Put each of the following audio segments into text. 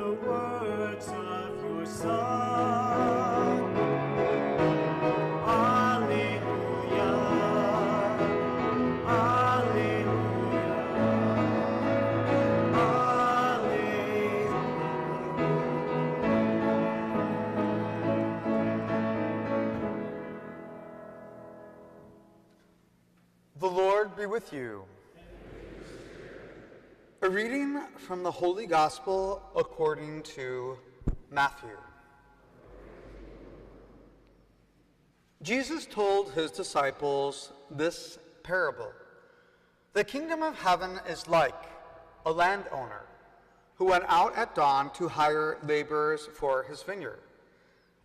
the words of your Son. Alleluia, alleluia, alleluia. The Lord be with you. A reading from the Holy Gospel according to Matthew. Jesus told his disciples this parable. The kingdom of heaven is like a landowner who went out at dawn to hire laborers for his vineyard.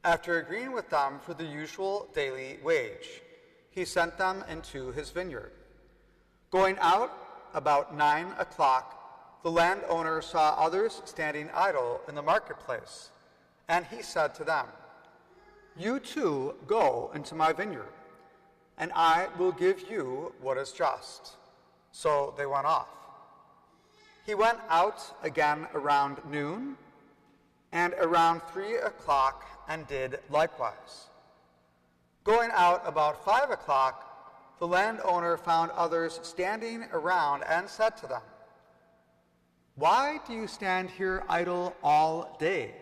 After agreeing with them for the usual daily wage, he sent them into his vineyard. Going out about 9 o'clock, the landowner saw others standing idle in the marketplace, and he said to them, "You too go into my vineyard, and I will give you what is just." So they went off. He went out again around noon, and around 3 o'clock, and did likewise. Going out about 5 o'clock, the landowner found others standing around and said to them, "Why do you stand here idle all day?"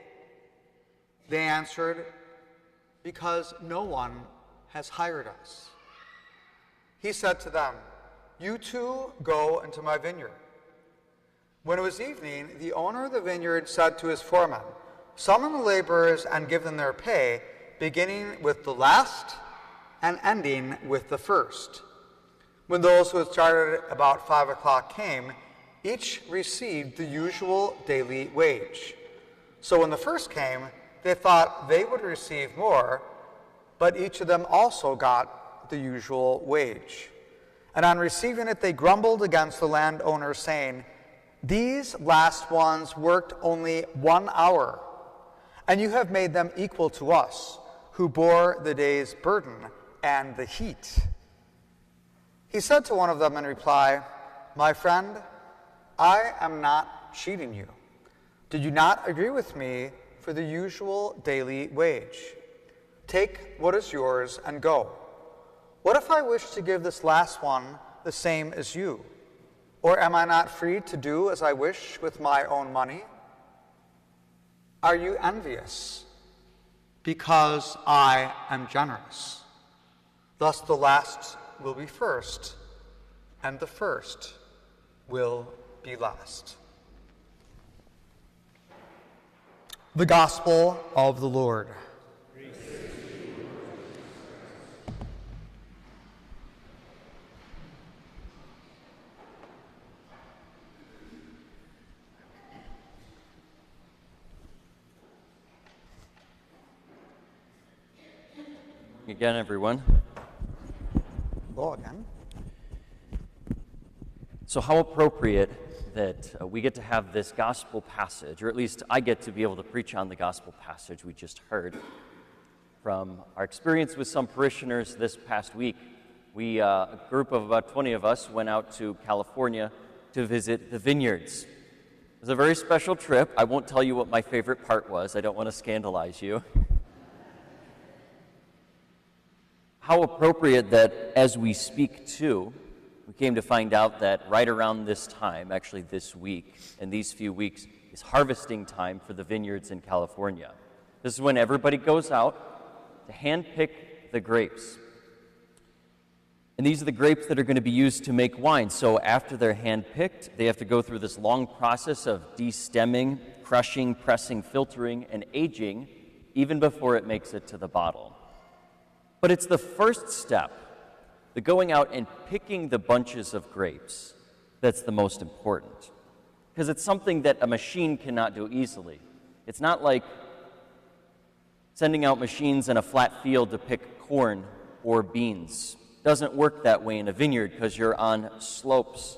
They answered, "Because no one has hired us." He said to them, "You too go into my vineyard." When it was evening, the owner of the vineyard said to his foreman, "Summon the laborers and give them their pay, beginning with the last and ending with the first." When those who had started about 5 o'clock came, each received the usual daily wage. So when the first came, they thought they would receive more, but each of them also got the usual wage. And on receiving it, they grumbled against the landowner, saying, "These last ones worked only 1 hour, and you have made them equal to us, who bore the day's burden and the heat." He said to one of them in reply, "My friend, I am not cheating you. Did you not agree with me for the usual daily wage? Take what is yours and go. What if I wish to give this last one the same as you? Or am I not free to do as I wish with my own money? Are you envious because I am generous? Thus the last will be first, and the first will be last." The Gospel of the Lord. Again, everyone. Hello again. So how appropriate that we get to have this gospel passage, or at least I get to be able to preach on the gospel passage we just heard. From our experience with some parishioners this past week, a group of about 20 of us went out to California to visit the vineyards. It was a very special trip. I won't tell you what my favorite part was. I don't want to scandalize you. How appropriate that as we speak to, we came to find out that right around this time, actually this week, and these few weeks, is harvesting time for the vineyards in California. This is when everybody goes out to handpick the grapes. And these are the grapes that are going to be used to make wine. So after they're handpicked, they have to go through this long process of destemming, crushing, pressing, filtering, and aging, even before it makes it to the bottle. But it's the first step, the going out and picking the bunches of grapes, that's the most important. Because it's something that a machine cannot do easily. It's not like sending out machines in a flat field to pick corn or beans. It doesn't work that way in a vineyard because you're on slopes.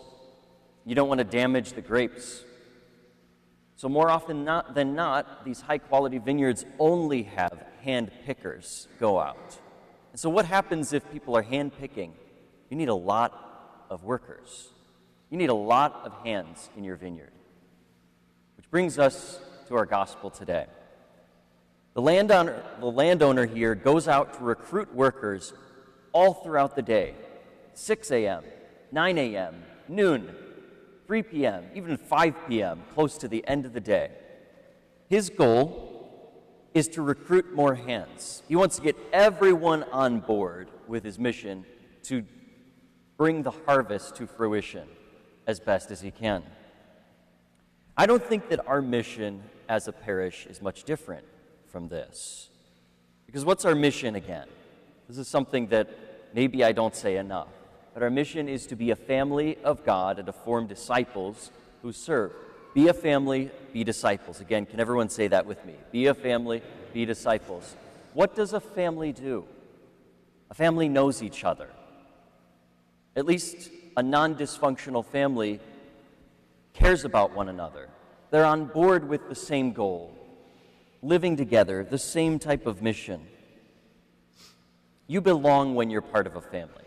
You don't want to damage the grapes. So more often than not, these high-quality vineyards only have hand pickers go out. And so what happens if people are hand-picking? You need a lot of workers. You need a lot of hands in your vineyard. Which brings us to our gospel today. The landowner here goes out to recruit workers all throughout the day, 6 a.m., 9 a.m., noon, 3 p.m., even 5 p.m., close to the end of the day. His goal is to recruit more hands. He wants to get everyone on board with his mission to bring the harvest to fruition as best as he can. I don't think that our mission as a parish is much different from this. Because what's our mission again? This is something that maybe I don't say enough. But our mission is to be a family of God and to form disciples who serve. Be a family, be disciples. Again, can everyone say that with me? Be a family, be disciples. What does a family do? A family knows each other. At least a non-dysfunctional family cares about one another. They're on board with the same goal, living together, the same type of mission. You belong when you're part of a family.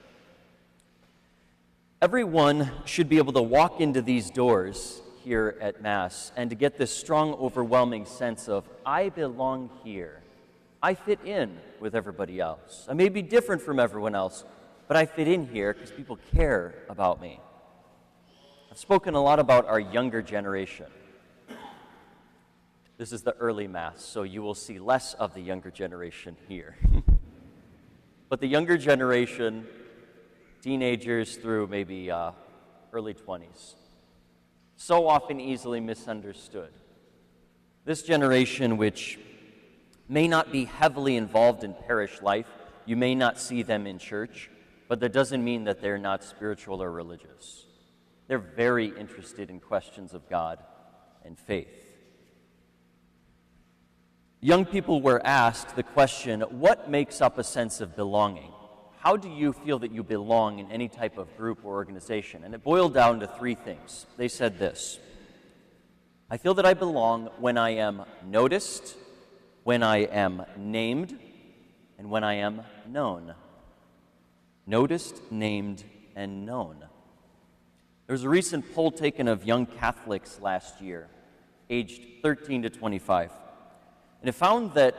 Everyone should be able to walk into these doors here at Mass and to get this strong, overwhelming sense of, I belong here. I fit in with everybody else. I may be different from everyone else, but I fit in here because people care about me. I've spoken a lot about our younger generation. This is the early Mass, so you will see less of the younger generation here. But the younger generation, teenagers through maybe early 20s, so often easily misunderstood. This generation, which may not be heavily involved in parish life, you may not see them in church, but that doesn't mean that they're not spiritual or religious. They're very interested in questions of God and faith. Young people were asked the question, what makes up a sense of belonging? How do you feel that you belong in any type of group or organization? And it boiled down to three things. They said this: I feel that I belong when I am noticed, when I am named, and when I am known. Noticed, named, and known. There was a recent poll taken of young Catholics last year, aged 13 to 25. And it found that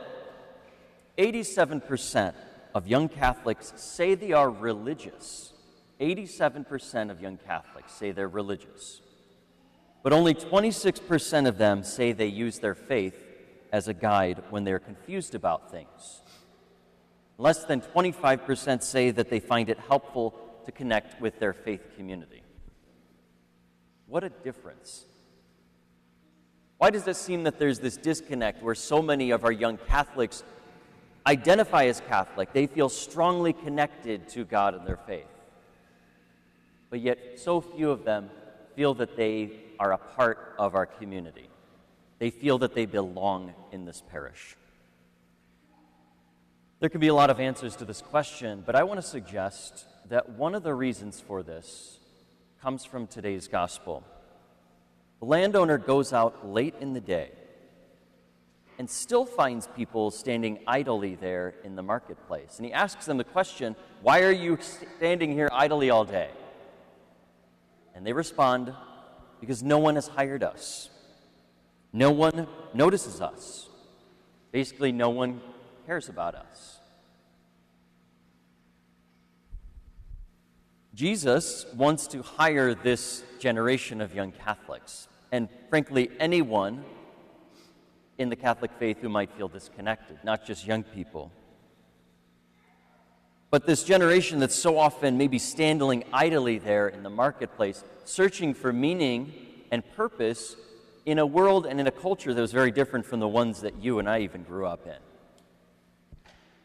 87% of young Catholics say they are religious. 87% of young Catholics say they're religious. But only 26% of them say they use their faith as a guide when they're confused about things. Less than 25% say that they find it helpful to connect with their faith community. What a difference. Why does it seem that there's this disconnect where so many of our young Catholics identify as Catholic? They feel strongly connected to God and their faith. But yet so few of them feel that they are a part of our community. They feel that they belong in this parish. There could be a lot of answers to this question, but I want to suggest that one of the reasons for this comes from today's gospel. The landowner goes out late in the day and still finds people standing idly there in the marketplace. And he asks them the question, why are you standing here idly all day? And they respond, because no one has hired us. No one notices us. Basically, no one cares about us. Jesus wants to hire this generation of young Catholics, and frankly, anyone in the Catholic faith who might feel disconnected, not just young people. But this generation that's so often maybe standing idly there in the marketplace, searching for meaning and purpose in a world and in a culture that was very different from the ones that you and I even grew up in.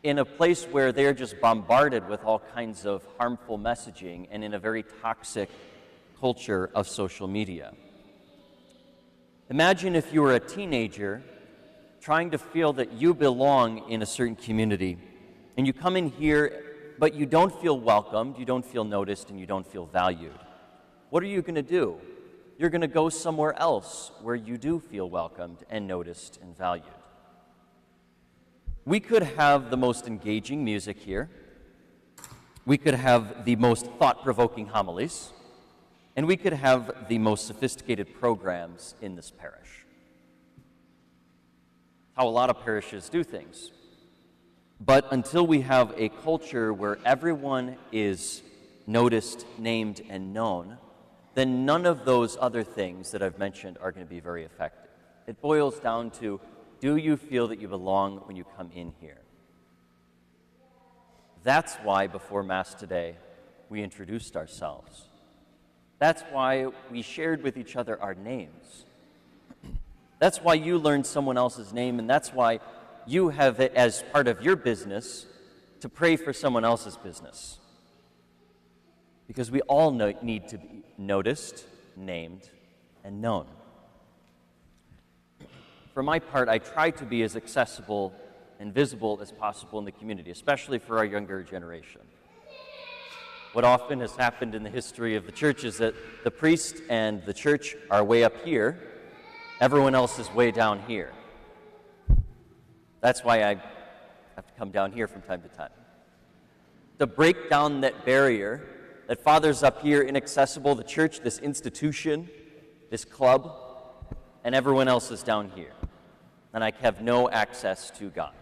In a place where they're just bombarded with all kinds of harmful messaging and in a very toxic culture of social media. Imagine if you were a teenager trying to feel that you belong in a certain community, and you come in here, but you don't feel welcomed, you don't feel noticed, and you don't feel valued. What are you going to do? You're going to go somewhere else where you do feel welcomed and noticed and valued. We could have the most engaging music here. We could have the most thought-provoking homilies. And we could have the most sophisticated programs in this parish. how a lot of parishes do things. But until we have a culture where everyone is noticed, named, and known, then none of those other things that I've mentioned are going to be very effective. It boils down to, do you feel that you belong when you come in here? That's why before Mass today, we introduced ourselves. That's why we shared with each other our names. That's why you learned someone else's name, and that's why you have it as part of your business to pray for someone else's business. Because we all need to be noticed, named, and known. For my part, I try to be as accessible and visible as possible in the community, especially for our younger generation. What often has happened in the history of the church is that the priest and the church are way up here, everyone else is way down here. That's why I have to come down here from time to time. To break down that barrier, that Father's up here inaccessible, the church, this institution, this club, and everyone else is down here. And I have no access to God.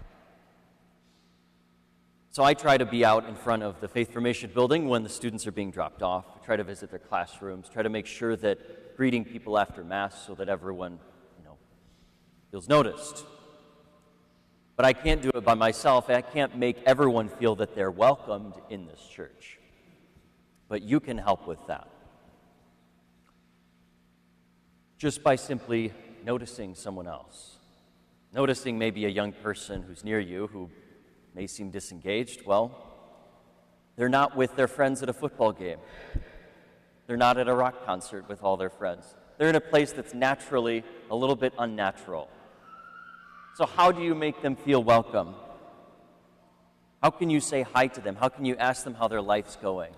So I try to be out in front of the Faith Formation building when the students are being dropped off. I try to visit their classrooms, try to make sure that greeting people after Mass so that everyone, feels noticed. But I can't do it by myself. I can't make everyone feel that they're welcomed in this church. But you can help with that. Just by simply noticing someone else. Noticing maybe a young person who's near you who may seem disengaged. Well, they're not with their friends at a football game. They're not at a rock concert with all their friends. They're in a place that's naturally a little bit unnatural. So how do you make them feel welcome? How can you say hi to them? How can you ask them how their life's going?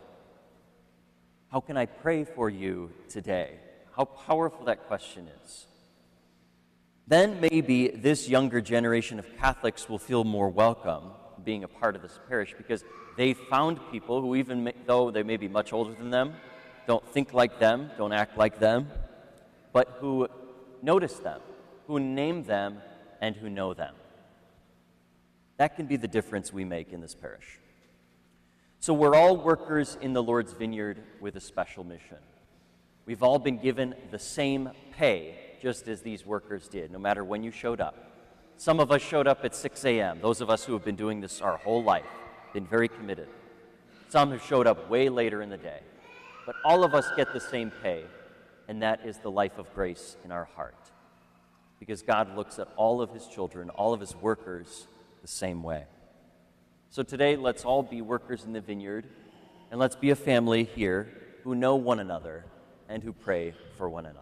How can I pray for you today? How powerful that question is. Then maybe this younger generation of Catholics will feel more welcome being a part of this parish because they found people who, even though they may be much older than them, don't think like them, don't act like them, but who notice them, who name them, and who know them. That can be the difference we make in this parish. So we're all workers in the Lord's vineyard with a special mission. We've all been given the same pay, just as these workers did, no matter when you showed up. Some of us showed up at 6 a.m., those of us who have been doing this our whole life, been very committed. Some have showed up way later in the day. But all of us get the same pay, and that is the life of grace in our heart. Because God looks at all of his children, all of his workers, the same way. So today, let's all be workers in the vineyard, and let's be a family here who know one another and who pray for one another.